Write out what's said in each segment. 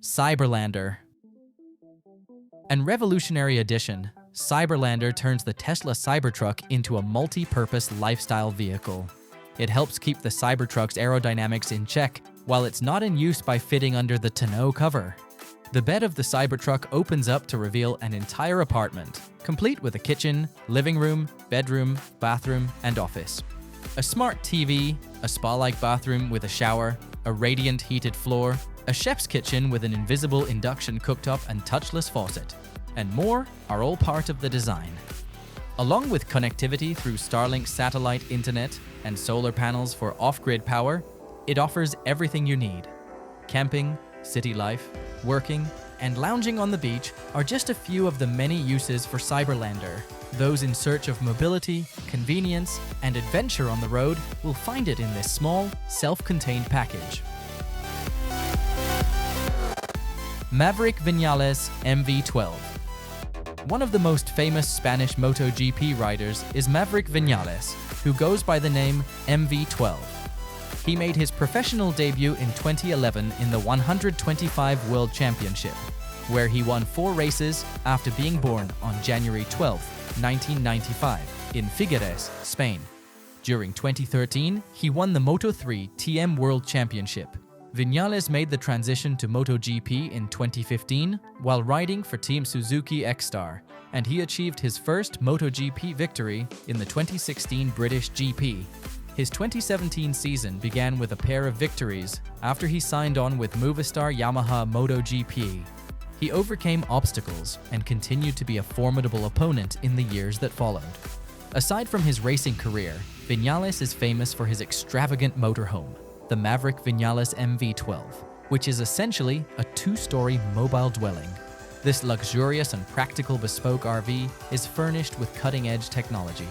Cyberlander. An revolutionary addition, Cyberlander turns the Tesla Cybertruck into a multi-purpose lifestyle vehicle. It helps keep the Cybertruck's aerodynamics in check while it's not in use by fitting under the tonneau cover. The bed of the Cybertruck opens up to reveal an entire apartment, complete with a kitchen, living room, bedroom, bathroom, and office. A smart TV, a spa-like bathroom with a shower, a radiant heated floor, a chef's kitchen with an invisible induction cooktop and touchless faucet, and more are all part of the design. Along with connectivity through Starlink satellite internet and solar panels for off-grid power, it offers everything you need. Camping, city life, working, and lounging on the beach are just a few of the many uses for Cyberlander. Those in search of mobility, convenience, and adventure on the road will find it in this small, self-contained package. Maverick MV12. One of the most famous Spanish MotoGP riders is Maverick Viñales, who goes by the name MV12. He made his professional debut in 2011 in the 125 World Championship, where he won 4 races after being born on January 12, 1995, in Figueres, Spain. During 2013, he won the Moto3 TM World Championship. Viñales made the transition to MotoGP in 2015 while riding for Team Suzuki X-Star, and he achieved his first MotoGP victory in the 2016 British GP. His 2017 season began with a pair of victories after he signed on with Movistar Yamaha MotoGP. He overcame obstacles and continued to be a formidable opponent in the years that followed. Aside from his racing career, Viñales is famous for his extravagant motorhome, the Maverick Viñales MV12, which is essentially a 2-story mobile dwelling. This luxurious and practical bespoke RV is furnished with cutting-edge technology.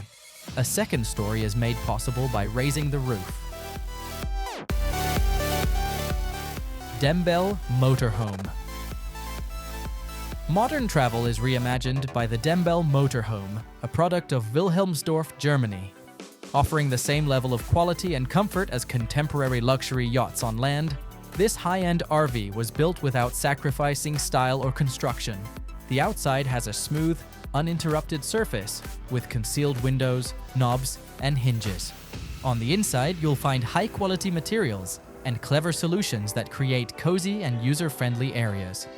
A second story is made possible by raising the roof. Dembell Motorome. Modern travel is reimagined by the Dembell Motorome, a product of Wilhelmsdorf, Germany. Offering the same level of quality and comfort as contemporary luxury yachts on land, this high-end RV was built without sacrificing style or construction. The outside has a smooth, uninterrupted surface with concealed windows, knobs, and hinges. On the inside, you'll find high-quality materials and clever solutions that create cozy and user-friendly areas.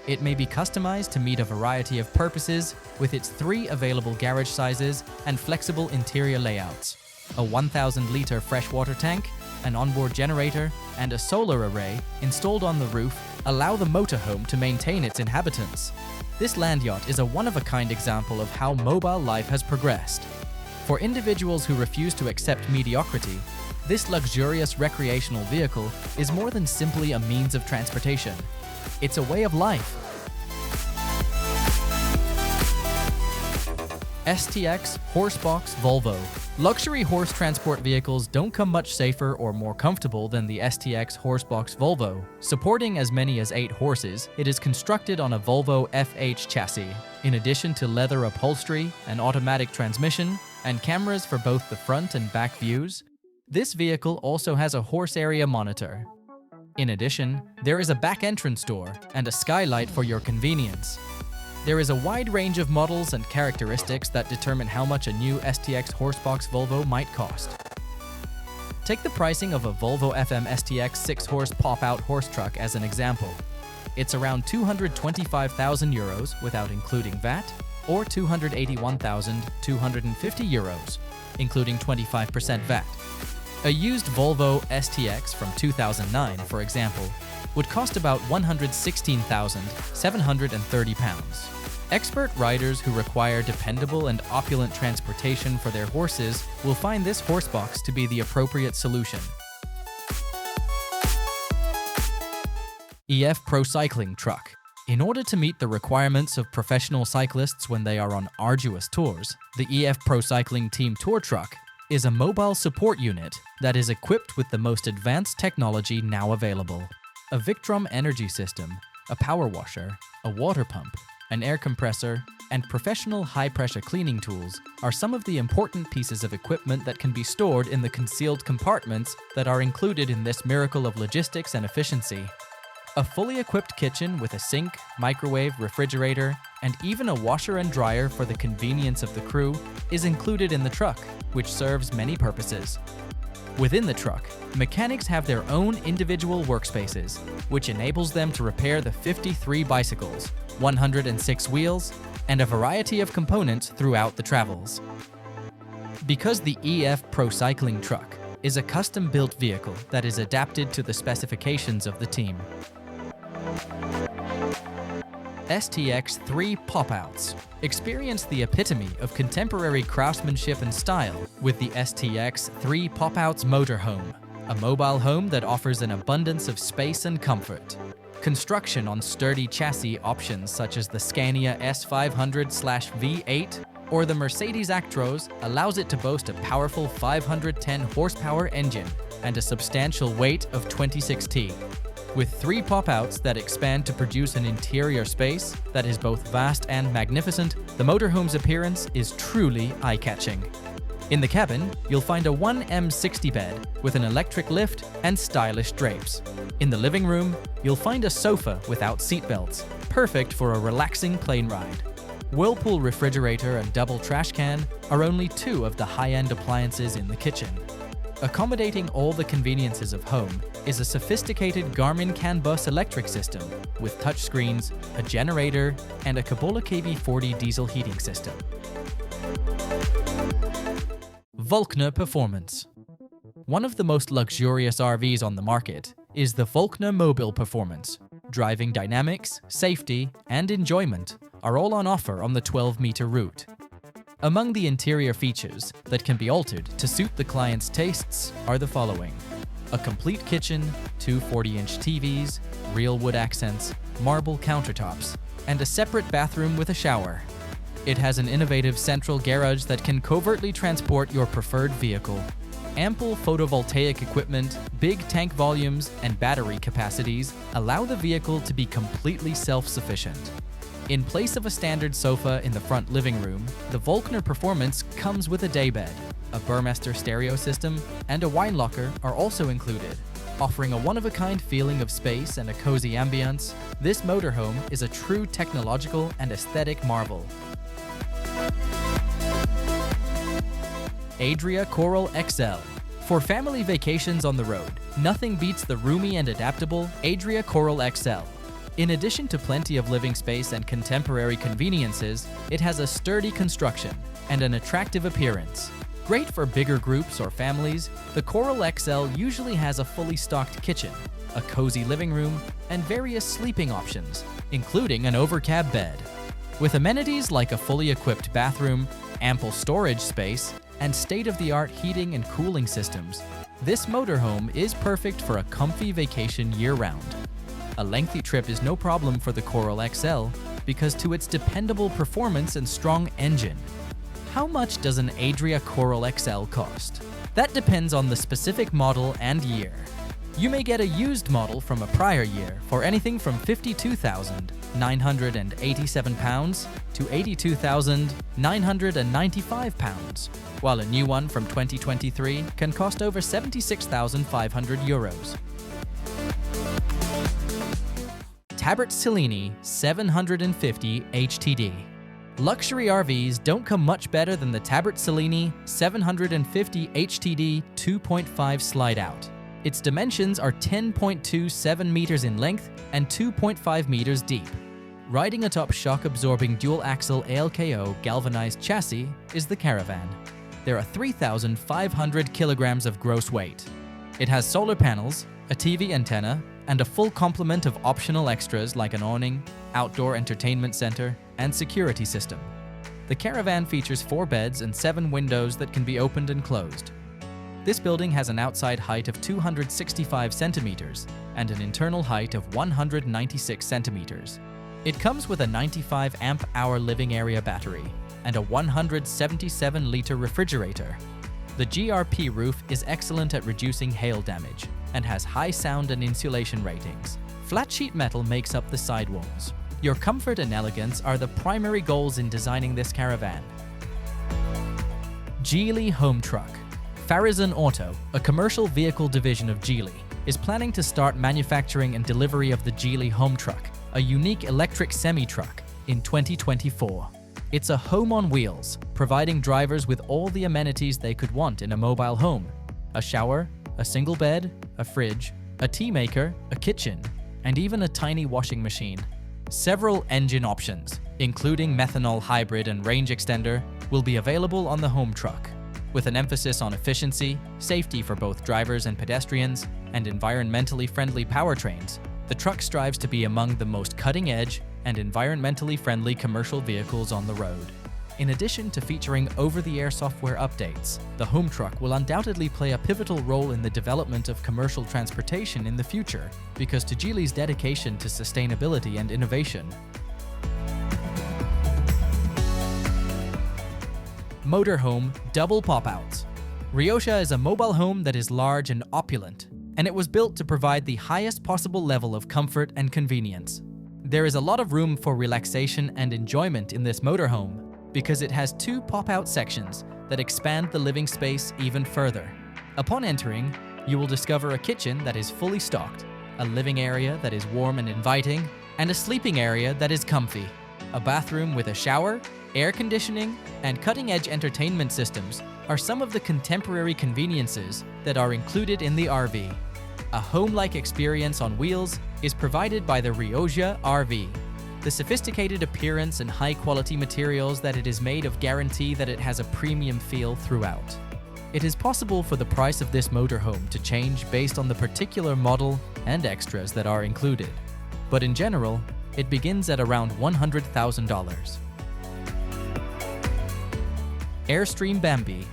It may be customized to meet a variety of purposes with its 3 available garage sizes and flexible interior layouts. A 1,000-liter freshwater tank, an onboard generator, and a solar array installed on the roof allow the motorhome to maintain its inhabitants. This land yacht is a one-of-a-kind example of how mobile life has progressed. For individuals who refuse to accept mediocrity, this luxurious recreational vehicle is more than simply a means of transportation. It's a way of life. STX Horsebox Volvo. Luxury horse transport vehicles don't come much safer or more comfortable than the STX Horsebox Volvo. Supporting as many as 8 horses, it is constructed on a Volvo FH chassis. In addition to leather upholstery, an automatic transmission, and cameras for both the front and back views, this vehicle also has a horse area monitor. In addition, there is a back entrance door and a skylight for your convenience. There is a wide range of models and characteristics that determine how much a new STX Horsebox Volvo might cost. Take the pricing of a Volvo FM STX 6-horse pop-out horse truck as an example. It's around 225,000 euros without including VAT, or 281,250 euros, including 25% VAT. A used Volvo STX from 2009, for example, would cost about £116,730. Expert riders who require dependable and opulent transportation for their horses will find this horsebox to be the appropriate solution. EF Pro Cycling Truck. In order to meet the requirements of professional cyclists when they are on arduous tours, the EF Pro Cycling Team Tour Truck is a mobile support unit that is equipped with the most advanced technology now available. A Victron energy system, a power washer, a water pump, an air compressor, and professional high-pressure cleaning tools are some of the important pieces of equipment that can be stored in the concealed compartments that are included in this miracle of logistics and efficiency. A fully equipped kitchen with a sink, microwave, refrigerator, and even a washer and dryer for the convenience of the crew is included in the truck, which serves many purposes. Within the truck, mechanics have their own individual workspaces, which enables them to repair the 53 bicycles, 106 wheels, and a variety of components throughout the travels. Because the EF Pro Cycling Truck is a custom-built vehicle that is adapted to the specifications of the team. STX3 Popouts. Experience the epitome of contemporary craftsmanship and style with the STX3 Popouts motorhome, a mobile home that offers an abundance of space and comfort. Construction on sturdy chassis options such as the Scania S500/V8 or the Mercedes Actros allows it to boast a powerful 510 horsepower engine and a substantial weight of 26t. With 3 pop-outs that expand to produce an interior space that is both vast and magnificent, the motorhome's appearance is truly eye-catching. In the cabin, you'll find a 1M60 bed with an electric lift and stylish drapes. In the living room, you'll find a sofa without seatbelts, perfect for a relaxing plane ride. Whirlpool refrigerator and double trash can are only 2 of the high-end appliances in the kitchen. Accommodating all the conveniences of home is a sophisticated Garmin CAN bus electric system with touchscreens, a generator, and a Kubota KB40 diesel heating system. Vulner Performance. One of the most luxurious RVs on the market is the Vulner Mobile Performance. Driving dynamics, safety, and enjoyment are all on offer on the 12-meter route. Among the interior features that can be altered to suit the client's tastes are the following: a complete kitchen, 2 40-inch TVs, real wood accents, marble countertops, and a separate bathroom with a shower. It has an innovative central garage that can covertly transport your preferred vehicle. Ample photovoltaic equipment, big tank volumes, and battery capacities allow the vehicle to be completely self-sufficient. In place of a standard sofa in the front living room, the Vulner Performance comes with a daybed. A Burmester stereo system and a wine locker are also included. Offering a one-of-a-kind feeling of space and a cozy ambience, this motorhome is a true technological and aesthetic marvel. Adria Coral XL. For family vacations on the road, nothing beats the roomy and adaptable Adria Coral XL. In addition to plenty of living space and contemporary conveniences, it has a sturdy construction and an attractive appearance. Great for bigger groups or families, the Coral XL usually has a fully stocked kitchen, a cozy living room, and various sleeping options, including an overcab bed. With amenities like a fully equipped bathroom, ample storage space, and state-of-the-art heating and cooling systems, this motorhome is perfect for a comfy vacation year-round. A lengthy trip is no problem for the Coral XL because to its dependable performance and strong engine. How much does an Adria Coral XL cost? That depends on the specific model and year. You may get a used model from a prior year for anything from £52,987 to £82,995, while a new one from 2023 can cost over €76,500. Tabertini 750 HTD. Luxury RVs don't come much better than the Tabertini 750 HTD 2.5 slide-out. Its dimensions are 10.27 meters in length and 2.5 meters deep. Riding atop shock-absorbing dual-axle ALKO galvanized chassis is the Caravan. There are 3,500 kilograms of gross weight. It has solar panels, a TV antenna, and a full complement of optional extras like an awning, outdoor entertainment center, and security system. The Caravan features 4 beds and 7 windows that can be opened and closed. This building has an outside height of 265 centimeters and an internal height of 196 centimeters. It comes with a 95 amp-hour living area battery and a 177-liter refrigerator. The GRP roof is excellent at reducing hail damage and has high sound and insulation ratings. Flat sheet metal makes up the sidewalls. Your comfort and elegance are the primary goals in designing this caravan. Jely Home Truck. Farizon Auto, a commercial vehicle division of Jely, is planning to start manufacturing and delivery of the Jely Home Truck, a unique electric semi-truck, in 2024. It's a home on wheels, providing drivers with all the amenities they could want in a mobile home: a shower, a single bed, a fridge, a tea maker, a kitchen, and even a tiny washing machine. Several engine options, including methanol hybrid and range extender, will be available on the home truck. With an emphasis on efficiency, safety for both drivers and pedestrians, and environmentally friendly powertrains, the truck strives to be among the most cutting-edge and environmentally friendly commercial vehicles on the road. In addition to featuring over-the-air software updates, the home truck will undoubtedly play a pivotal role in the development of commercial transportation in the future, because to Jely's dedication to sustainability and innovation. Motorhome Double Popouts. Riosha is a mobile home that is large and opulent, and it was built to provide the highest possible level of comfort and convenience. There is a lot of room for relaxation and enjoyment in this motorhome because it has two pop-out sections that expand the living space even further. Upon entering, you will discover a kitchen that is fully stocked, a living area that is warm and inviting, and a sleeping area that is comfy. A bathroom with a shower, air conditioning, and cutting-edge entertainment systems are some of the contemporary conveniences that are included in the RV. A home-like experience on wheels is provided by the Riosha RV. The sophisticated appearance and high-quality materials that it is made of guarantee that it has a premium feel throughout. It is possible for the price of this motorhome to change based on the particular model and extras that are included, but in general, it begins at around $100,000. Airstream Bambi.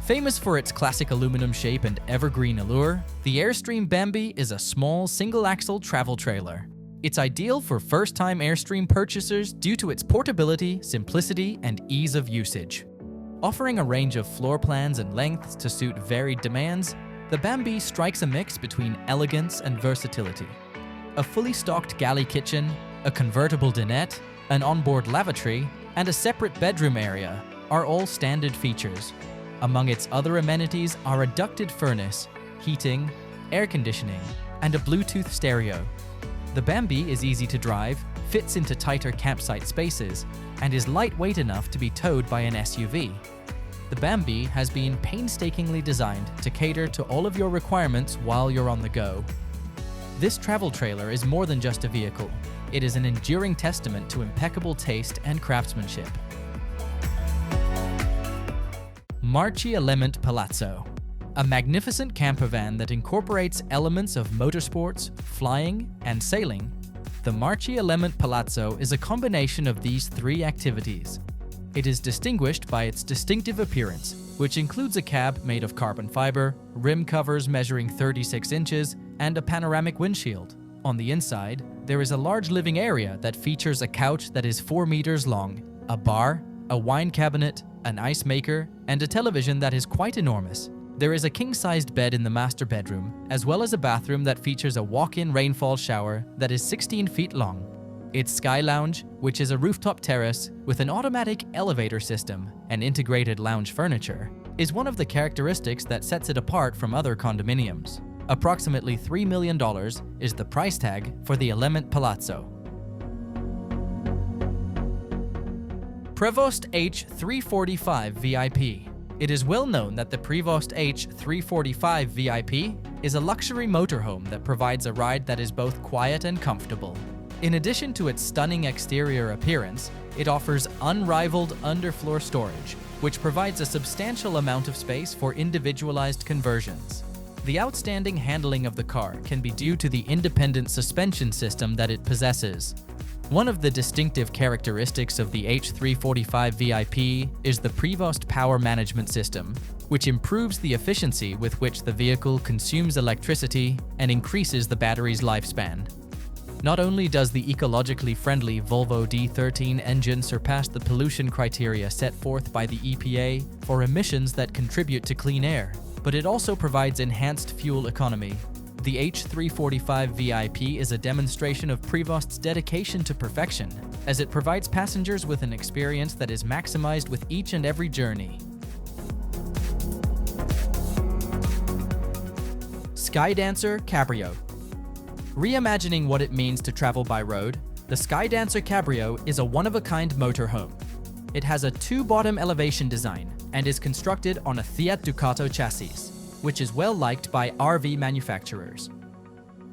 Famous for its classic aluminum shape and evergreen allure, the Airstream Bambi is a small single-axle travel trailer. It's ideal for first-time Airstream purchasers due to its portability, simplicity, and ease of usage. Offering a range of floor plans and lengths to suit varied demands, the Bambi strikes a mix between elegance and versatility. A fully stocked galley kitchen, a convertible dinette, an onboard lavatory, and a separate bedroom area are all standard features. Among its other amenities are a ducted furnace, heating, air conditioning, and a Bluetooth stereo. The Bambi is easy to drive, fits into tighter campsite spaces, and is lightweight enough to be towed by an SUV. The Bambi has been painstakingly designed to cater to all of your requirements while you're on the go. This travel trailer is more than just a vehicle. It is an enduring testament to impeccable taste and craftsmanship. Marche Element Palazzo. A magnificent campervan that incorporates elements of motorsports, flying, and sailing, the Marche Element Palazzo is a combination of these three activities. It is distinguished by its distinctive appearance, which includes a cab made of carbon fiber, rim covers measuring 36 inches, and a panoramic windshield. On the inside, there is a large living area that features a couch that is 4 meters long, a bar, a wine cabinet, an ice maker, and a television that is quite enormous. There is a king-sized bed in the master bedroom, as well as a bathroom that features a walk-in rainfall shower that is 16 feet long. Its Sky Lounge, which is a rooftop terrace with an automatic elevator system and integrated lounge furniture, is one of the characteristics that sets it apart from other condominiums. Approximately $3 million is the price tag for the Element Palazzo. Prevost H345 VIP. It is well known that the Prevost H345 VIP is a luxury motorhome that provides a ride that is both quiet and comfortable. In addition to its stunning exterior appearance, it offers unrivaled underfloor storage, which provides a substantial amount of space for individualized conversions. The outstanding handling of the car can be due to the independent suspension system that it possesses. One of the distinctive characteristics of the H345 VIP is the Prevost Power Management System, which improves the efficiency with which the vehicle consumes electricity and increases the battery's lifespan. Not only does the ecologically friendly Volvo D13 engine surpass the pollution criteria set forth by the EPA for emissions that contribute to clean air, but it also provides enhanced fuel economy. The H345 VIP is a demonstration of Prevost's dedication to perfection, as it provides passengers with an experience that is maximized with each and every journey. Dancer Cabrio. Reimagining what it means to travel by road, the Dancer Cabrio is a one-of-a-kind motorhome. It has a two-bottom elevation design and is constructed on a Fiat Ducato chassis, which is well liked by RV manufacturers.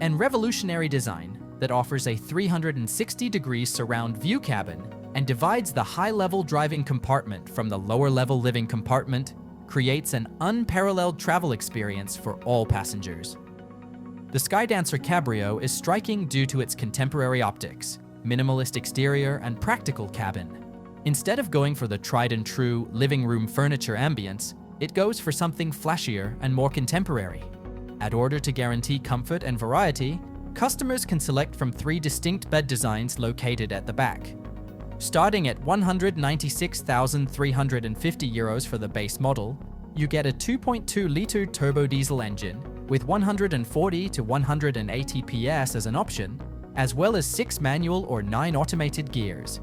And revolutionary design that offers a 360-degree surround view cabin and divides the high-level driving compartment from the lower-level living compartment creates an unparalleled travel experience for all passengers. The Dancer Cabrio is striking due to its contemporary optics, minimalist exterior, and practical cabin. Instead of going for the tried-and-true living room furniture ambience, it goes for something flashier and more contemporary. In order to guarantee comfort and variety, customers can select from 3 distinct bed designs located at the back. Starting at €196,350 for the base model, you get a 2.2-liter turbo diesel engine with 140 to 180 PS as an option, as well as 6 manual or 9 automated gears.